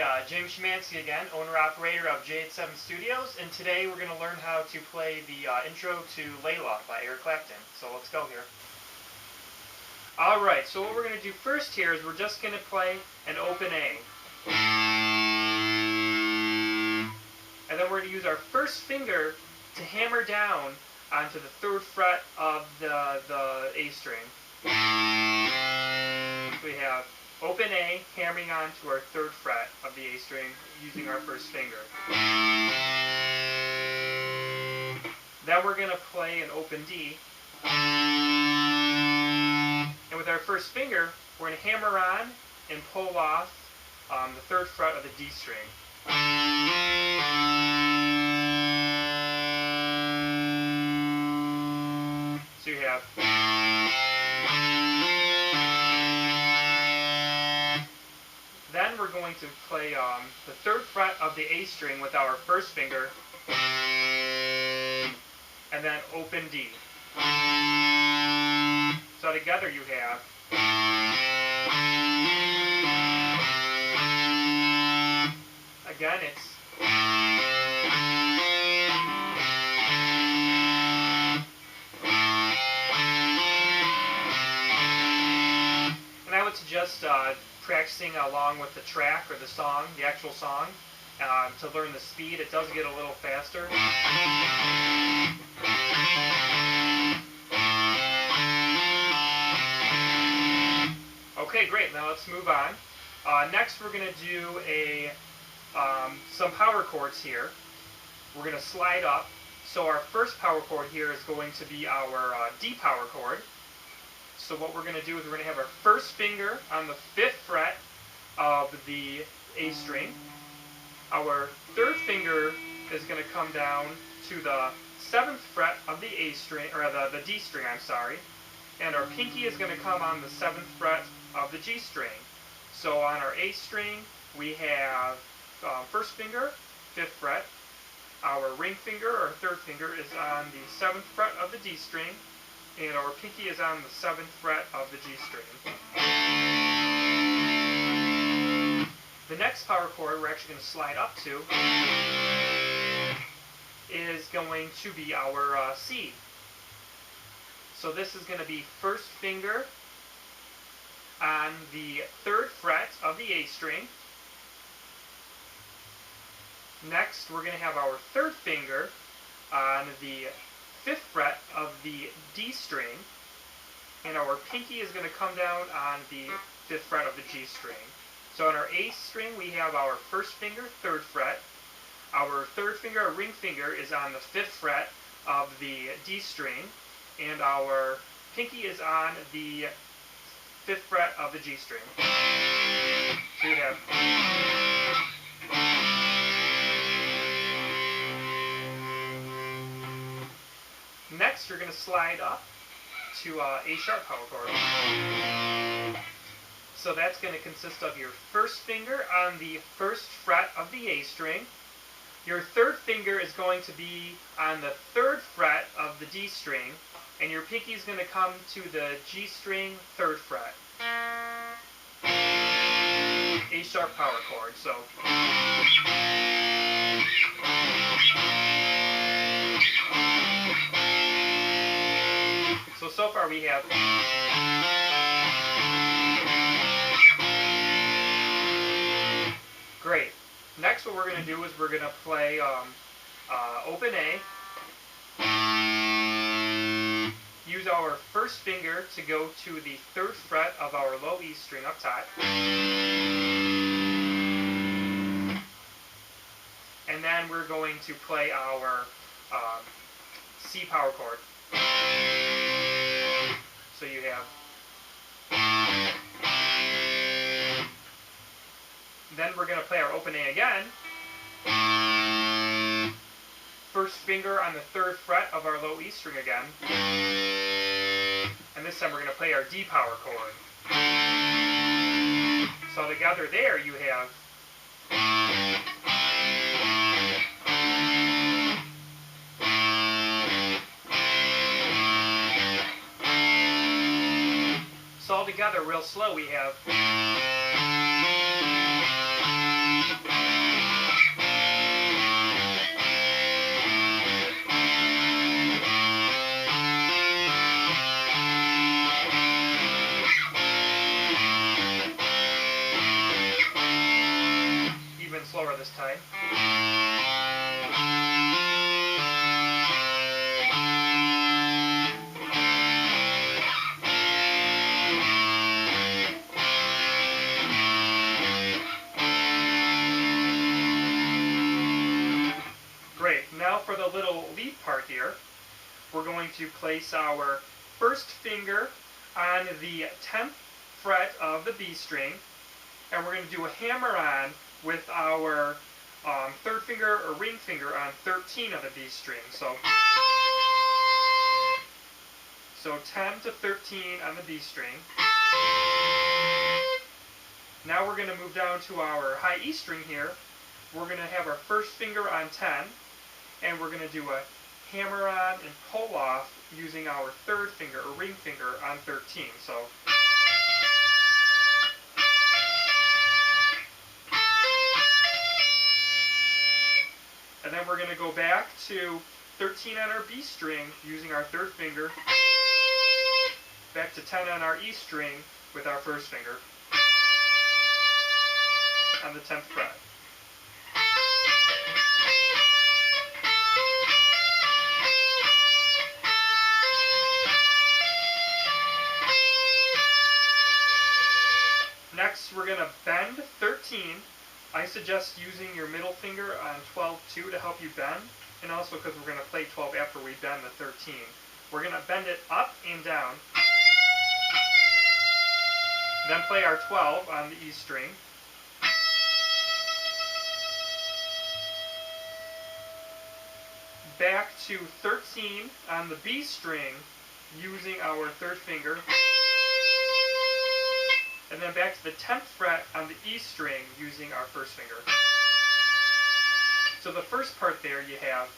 Hi, James Szymanski again, owner-operator of J87 Studios, and today we're going to learn how to play the intro to Layla by Eric Clapton. So let's go here. Alright, so what we're going to do first here is we're just going to play an open A. And then we're going to use our first finger to hammer down onto the 3rd fret of the A string. So we have open A, hammering onto our 3rd fret of the A string using our first finger. Then we're going to play an open D. And with our first finger, we're going to hammer on and pull off the 3rd fret of the D string. So you have... Then we're going to play the 3rd fret of the A string with our first finger, and then open D. So together you have... Again, it's... And I would suggest practicing along with the track or the song, the actual song, to learn the speed. It does get a little faster. Okay, great. Now let's move on. Next, we're going to do some power chords here. We're going to slide up. So our first power chord here is going to be our D power chord. So what we're going to do is we're going to have our first finger on the 5th fret of the A string. Our 3rd finger is going to come down to the 7th fret of the A string, or the D string, I'm sorry. And our pinky is going to come on the 7th fret of the G string. So on our A string, we have first finger, 5th fret. Our ring finger, or 3rd finger, is on the 7th fret of the D string. And our pinky is on the 7th fret of the G string. The next power chord we're actually going to slide up to is going to be our C. So this is going to be first finger on the 3rd fret of the A string. Next, we're going to have our 3rd finger on the 5th fret of the D string, and our pinky is going to come down on the 5th fret of the G string. So on our A string, we have our first finger, 3rd fret. Our 3rd finger, our ring finger, is on the 5th fret of the D string, and our pinky is on the 5th fret of the G string. So you have... Next, you're going to slide up to A sharp power chord. So that's going to consist of your first finger on the 1st fret of the A string. Your 3rd finger is going to be on the 3rd fret of the D string, and your pinky is going to come to the G string 3rd fret. A sharp power chord. So far we have... Great. Next what we're going to do is we're going to play open A. Use our first finger to go to the 3rd fret of our low E string up top. And then we're going to play our C power chord. So you have... Then we're going to play our open A again. First finger on the 3rd fret of our low E string again. And this time we're going to play our D power chord. So together there you have... So all together, real slow, we have... part here, we're going to place our first finger on the 10th fret of the B string, and we're going to do a hammer-on with our third finger or ring finger on 13 of the B string. So 10 to 13 on the B string. Now we're going to move down to our high E string here. We're going to have our first finger on 10, and we're going to do a hammer-on and pull-off using our third finger or ring finger on 13. So and then we're going to go back to 13 on our B string using our third finger, back to 10 on our E string with our first finger on the 10th fret. Next, we're going to bend 13. I suggest using your middle finger on 12-2 to help you bend, and also because we're going to play 12 after we bend the 13. We're going to bend it up and down, then play our 12 on the E string, back to 13 on the B string using our third finger, and then back to the 10th fret on the E string using our first finger. So the first part there you have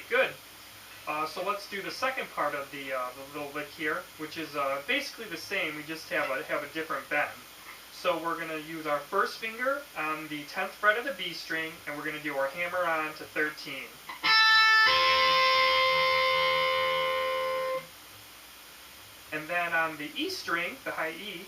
good. So let's do the second part of the little lick here, which is basically the same. We just have a different bend. So we're going to use our first finger on the 10th fret of the B string, and we're going to do our hammer-on to 13. And then on the E string, the high E,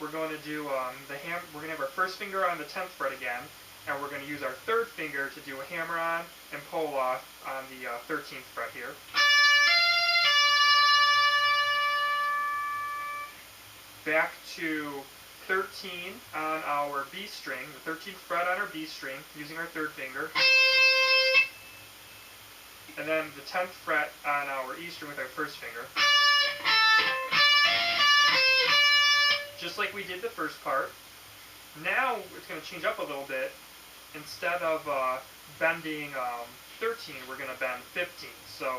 we're going to do we're going to have our first finger on the 10th fret again, and we're going to use our third finger to do a hammer-on and pull-off on the 13th fret here. Back to 13 on our B string, the 13th fret on our B string, using our third finger. And then the 10th fret on our E string with our first finger. Just like we did the first part. Now it's going to change up a little bit. Instead of bending 13, we're going to bend 15. So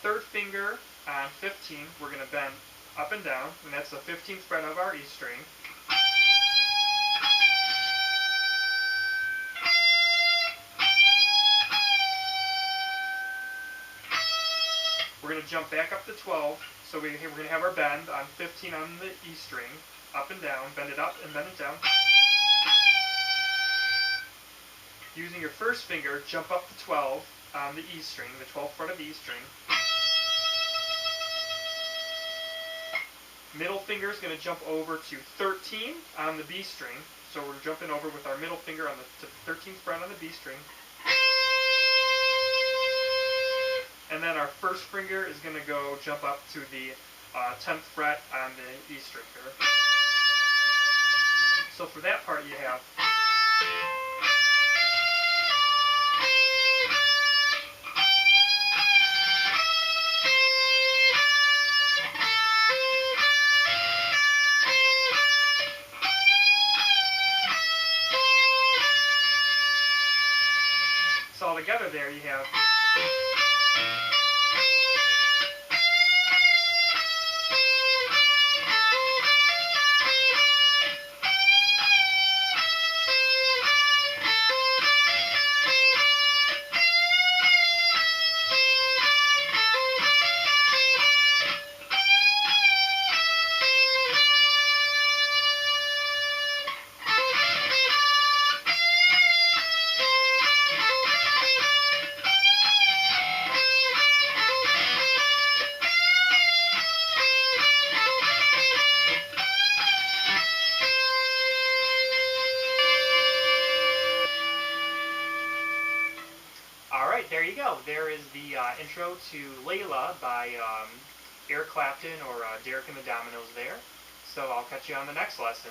third finger on 15, we're going to bend up and down, and that's the 15th fret of our E string. We're going to jump back up to 12, so we're going to have our bend on 15 on the E string, up and down, bend it up and bend it down. Using your first finger, jump up to 12 on the E string, the 12th fret of the E string. Middle finger is going to jump over to 13 on the B string. So we're jumping over with our middle finger on the 13th fret on the B string. And then our first finger is going to go jump up to the 10th fret on the E string here. So for that part you have all together there you have Alright, there you go. There is the intro to Layla by Eric Clapton or Derek and the Dominoes there. So I'll catch you on the next lesson.